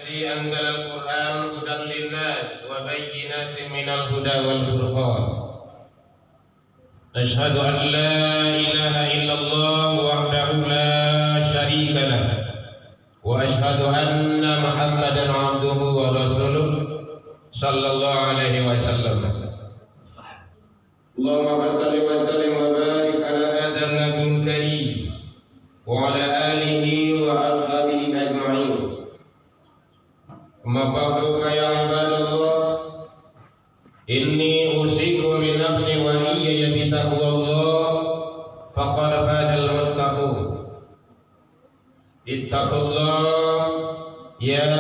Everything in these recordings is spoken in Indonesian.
الذي أنزل القرآن هدى للناس وبينات من الهدى والفرقان أشهد أن لا إله إلا الله وحده لا شريك له وأشهد أن محمدا عبده ورسوله صلى الله عليه وسلم اللهم صل وسلم وبارك على هذا النبي الكريم وعلى آله وأصحابه أجمعين أما بعد فيا عباد الله إني أوصيكم بنفسي وإياي بتقوى الله فقد فاز المتقون اتقوا الله يا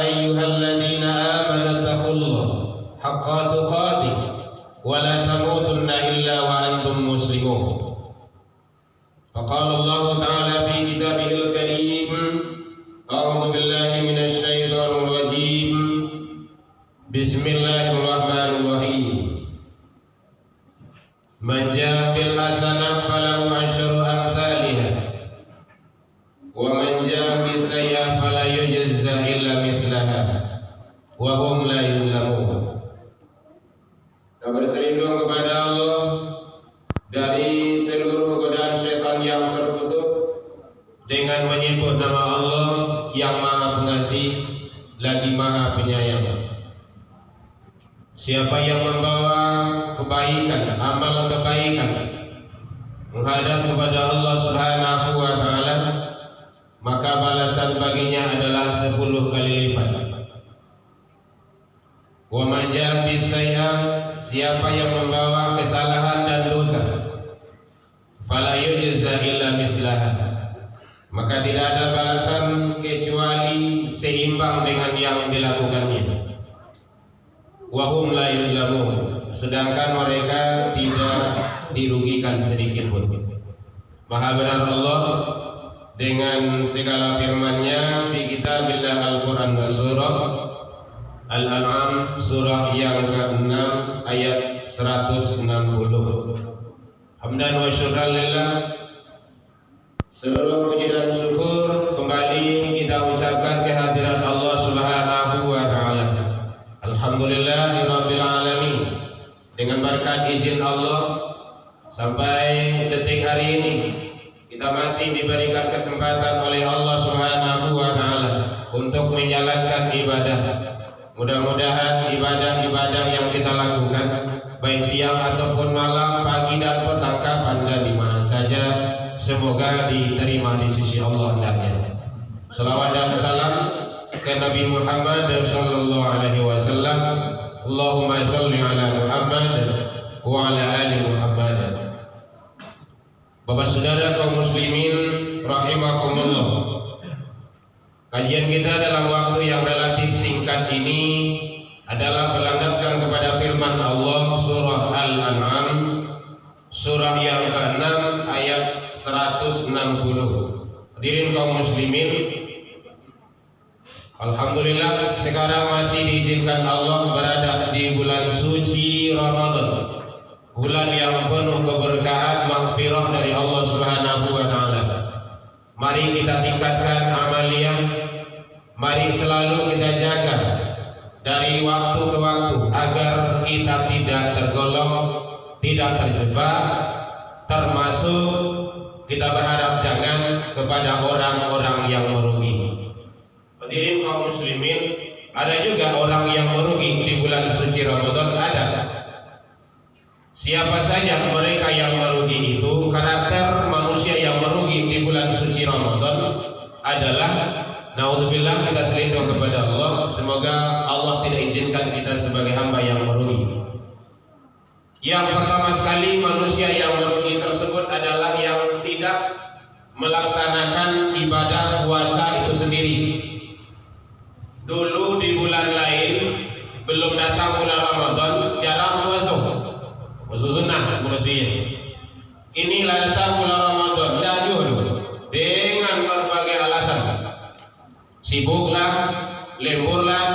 أيها الذين آمنوا اتقوا الله حق تقاته ولا تموتن إلا وأنتم مسلمون فقال الله تعالى في كتابه الكريم أعوذ بالله من الشيطان الرجيم بسم الله الرحمن الرحيم من جاء بالحسنة فله عشر أمثالها ومن جاء بالسيئة فلا يجزى إلا مثلها وهم لا يظلمون. Kabar selindung kepada Allah dari seluruh godaan syaitan yang terkutuk dengan menyebut nama Allah yang Maha Pengasih lagi Maha Penyayang. Siapa yang membawa kebaikan, amal kebaikan menghadap kepada Allah Subhanahu wa taala, maka balasan baginya adalah 10 kali lipat. Wa man jaa bisayyi'ah, siapa yang membawa kesalahan dan dosa, fala yujza illa mithlaha, maka tidak ada balasan kecuali seimbang dengan yang dilakukannya. Wa hum la yuzlamun, sedangkan mereka tidak dirugikan sedikit pun. Maha benar Allah dengan segala firman-Nya di kitabillah Al-Qur'an wa surah Al-An'am surah yang ke-6 ayat 160. Hamdan wa syukran lillah, seluruh puji dan syukur kembali kita ucapkan kehadiran Allah Subhanahu wa taala. Alhamdulillahirabbil alamin. Dengan berkat izin Allah sampai detik hari ini kita masih diberikan kesempatan oleh Allah Subhanahu wa taala untuk menjalankan ibadah. Mudah-mudahan ibadah-ibadah yang kita lakukan baik siang ataupun malam, pagi dan petang, kapan dan di mana saja, semoga diterima di sisi Allah hendaknya. Salawat dan salam ke Nabi Muhammad sallallahu alaihi wasallam. Allahumma shalli ala Muhammad wa ala ali Muhammad. Bapak saudara kaum muslimin rahimakumullah, kajian kita dalam waktu yang relatif singkat ini adalah berlandaskan kepada firman Allah surah Al-An'am surah yang ke-6 ayat 160. Hadirin kaum muslimin, alhamdulillah sekarang masih diizinkan Allah berada di bulan suci Ramadan, bulan yang penuh keberkahan maghfirah dari Allah Subhanahu wa taala. Mari kita tingkatkan amaliyah, mari selalu kita jaga dari waktu ke waktu agar kita tidak tergolong, tidak terjebak, termasuk kita berharap jangan kepada orang-orang yang merugi. Hadirin kaum muslimin, ada juga orang yang merugi di bulan suci Ramadan, ada. Siapa saja mereka yang merugi itu? Karakter manusia yang merugi di bulan suci Ramadan adalah, naudzubillah, kita selindung kepada Allah. Semoga Allah tidak izinkan kita sebagai hamba yang merugi. Yang pertama sekali, manusia yang merugi tersebut adalah yang tidak melaksanakan ibadah puasa itu sendiri. Dulu di bulan lain, belum datang bulan Ramadan, jarang puasa sunnah manusia. Inilah datang bulan Ramadan, dah dulu dengan berbagai alasan, sibuklah, lemburlah,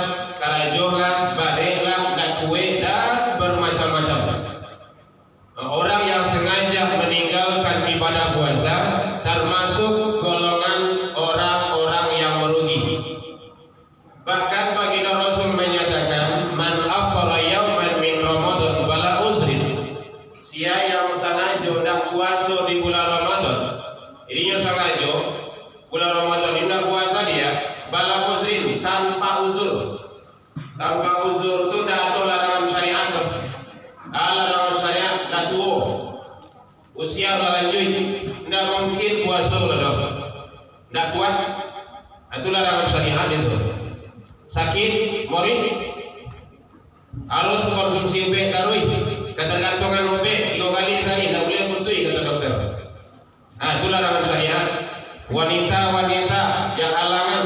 karajohlah, bareklah, dan kue dan bermacam-macam. Orang yang sengaja meninggalkan ibadah puasa termasuk golongan orang-orang yang merugi. Bahkan baginda Rasul menyatakan, man aftara yauman min Ramadan bala uzrin. Sia yang sengaja ndak puasa di bulan Ramadan. Ininya sengaja bulan Ramadan ini ndak puasa dia, bala uzrin tanpa uzur. Tanpa uzur itu ndak ada larangan syariat. Larangan syariat ndak tuh. Usia lanjut ndak mungkin puasa dong. Ndak kuat. Itu larangan syariat itu. Sakit, mori, harus konsumsi obat darui, ketergantungan obat 3 kali sehari, tidak boleh putui kata dokter. Itu larangan syariat. Wanita-wanita yang halangan,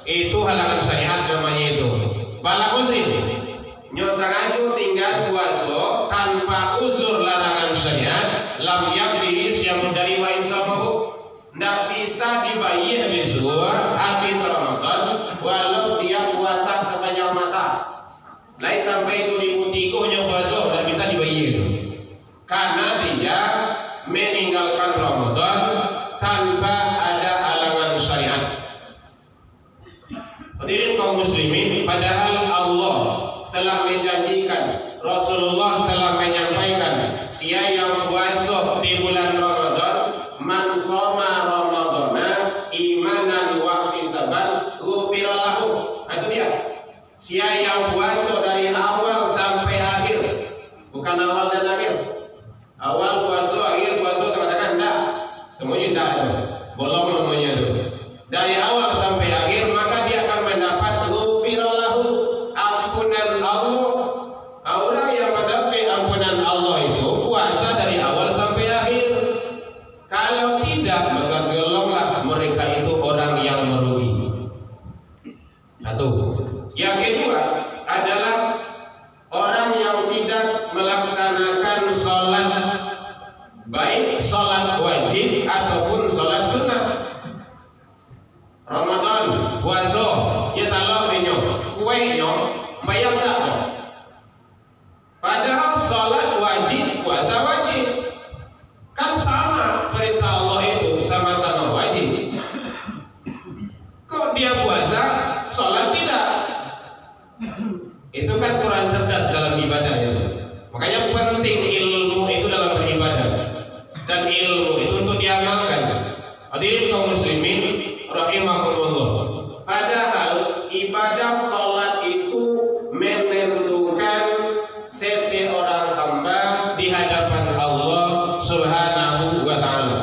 itu halangan syariat namanya itu. Bala muslim, nyosangajo tinggal puasa tanpa uzur larangan syariat, lam yakdiis yang dari wain sababu, tidak bisa dibayar besok habis Ramadan, walau dia puasa sepanjang masa. Lain sampai 2003 nya puasa tidak bisa dibayar itu, karena dia meninggalkan Ramadan tanpa ada halangan syariat. Hadirin kaum muslimin, padahal Allah telah menjanjikan, Rasulullah telah menyampaikan, sia yang puasa di bulan Ramadan, man shoma Ramadana imanan wa ihtisaban ghufira lahu. Itu dia. Sia yang puasa dari awal sampai akhir, bukan awal dan akhir. Awal puasa, akhir puasa, katakan enggak. Semuanya enggak itu. Bolong namanya itu. Dari awal sampai akhir, maka dia akan mendapat ghufira lahu, ampunan Allah. Orang yang mendapat ampunan Allah itu puasa dari awal sampai akhir. Kalau tidak, maka golonglah mereka itu orang yang merugi. Satu. Yang kedua adalah orang yang tidak melaksanakan sholat, baik sholat wajib ataupun sholat sunnah. Ramadan puasa, ya talau dinyo, kue nyo, bayang tak? Padahal sholat wajib, puasa wajib, kan sama perintah Allah itu, sama-sama wajib. Kok dia puasa, sholat tidak? Itu kan kurang cerdas dalam ibadah ya. Makanya penting ilmu itu dalam beribadah, dan ilmu itu untuk diamalkan. Hadirin kaum muslimin rahimahumullah. Padahal ibadah sholat itu menentukan seseorang hamba di hadapan Allah Subhanahu wa ta'ala.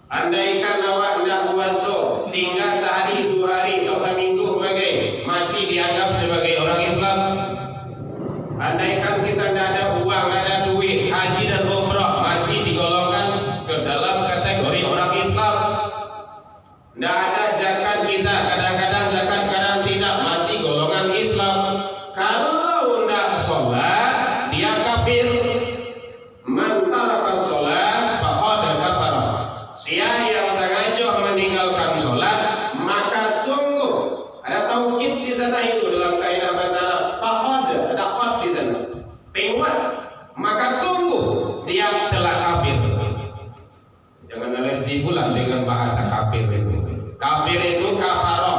Andaikan awak tidak puasa, tinggal sehari, 2 hari, atau seminggu bagai, masih dianggap sebagai orang Islam. Andaikan kita tidak ada uang, tidak ada duit, haji dan umrah, masih digolongkan ke dalam kategori orang Islam. Tidak ada zakat kita, kadang-kadang zakat, kadang tidak, masih golongan Islam. Kalau tidak sholat, dia kafir. Man taraka sholat faqad kafara. Sia yang sengaja meninggalkan sholat, maka sungguh ada taukid di sana itu dalam kaidah bahasa Arab. Faqad, ada qad di sana. Penguat, maka sungguh dia telah kafir. Jangan alergi pula dengan bahasa kafir itu. Kafir itu kafara,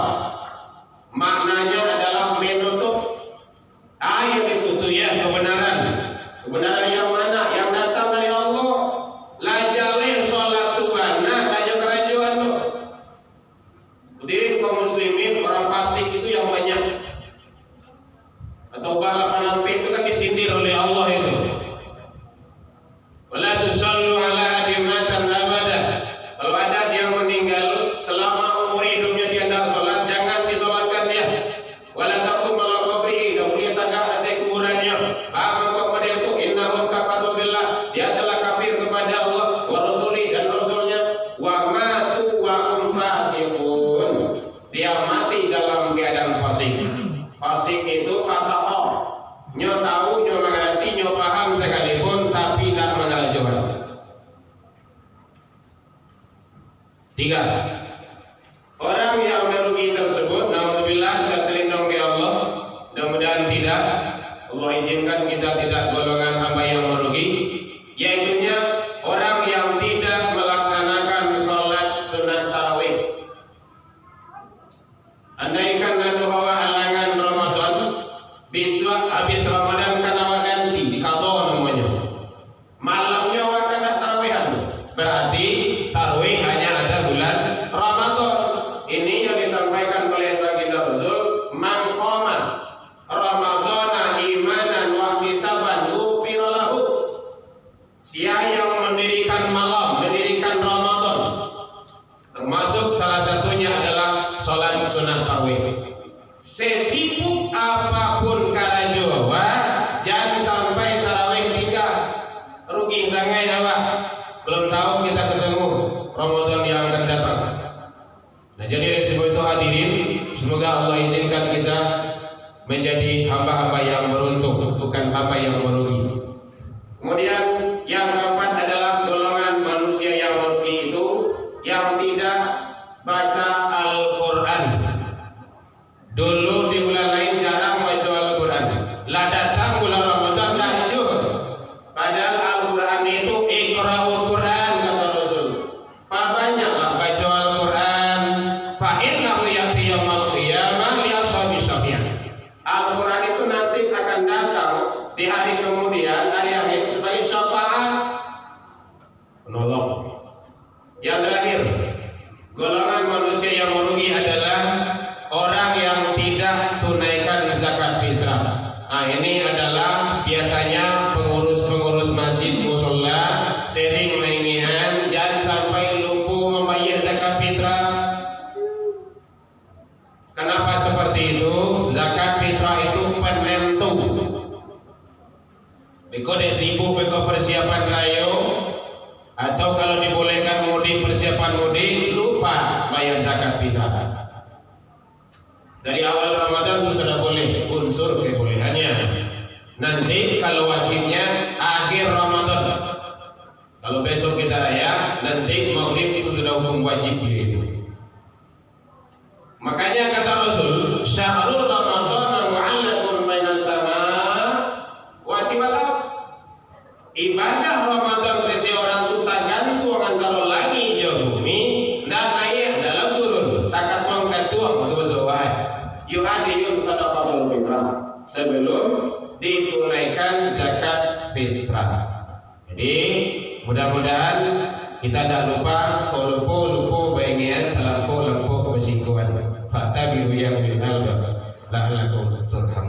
maknanya adalah menutup. Yang ditutup ya kebenaran. Kebenaran yang mana? Yang datang dari Allah. La jalih sholatu bana, la kerajuan lo. Hadirin kaum muslimin, orang fasik itu yang banyak. Atau bahkan sampai itu kan disindir oleh Allah itu. Wala tusallu ala ahadin matan abada. Kalau ada dia meninggal selama umur hidupnya dia tidak sholat, jangan disolatkan dia. Wala taqum ala qabri, tidak boleh tagak di kuburannya. Apa kepada itu? Innahum kafaru billah. Dia telah kafir kepada Allah wa rasuli dan rasulnya. Wa matu wa hum fasiqun. Dia mati dalam keadaan fasik. Fasik itu fasaqah. menjadikan kita menjadi hamba-hamba yang beruntung, bukan hamba yang merugi. Kemudian yang keempat adalah golongan manusia yang merugi itu yang tidak baca Al-Quran. Dulu di bulan lain jarang baca Al-Quran. Lah datang bulan Ramadan tahajud. Padahal Al-Quran itu iqra'ul Quran kata Rasul. Banyaklah baca Al-Quran. Fa innahu ya'ti yaumil qiyamah li ashabi syafi'ah. Al-Quran itu nanti akan datang di hari kemudian, hari akhir sebagai syafaat penolong. Yang terakhir, golongan manusia yang merugi adalah orang yang tidak tunaikan zakat fitrah. Nah, ini adalah biasanya pengurus-pengurus masjid mushola sering mengingat jangan sampai lupa membayar zakat fitrah. Kenapa seperti itu? Zakat fitrah itu penentu. Beko dek sibuk beko persiapan rayo, atau kalau dibolehkan mudik persiapan mudik lupa bayar zakat fitrah. Dari awal Ramadan itu sudah boleh, unsur kebolehannya. Nanti kalau wajibnya akhir Ramadan. Kalau besok kita raya, nanti maghrib itu sudah hukum wajib itu. Makanya kata Rasul, syahrul Ramadan mu'allaqun bainas sama' wa wal. Ibadah Ramadan seseorang itu tergantung antara langit dan bumi dan air dalam turun. Tak katuang betul sesuai. Yu'adiyun sadaqatul fitrah sebelum ditunaikan zakat fitrah. Jadi mudah-mudahan kita tidak lupa, kalau lupa bayangan terlampau bersikuan. Fakta biru yang bil albab la'allakum turhamun.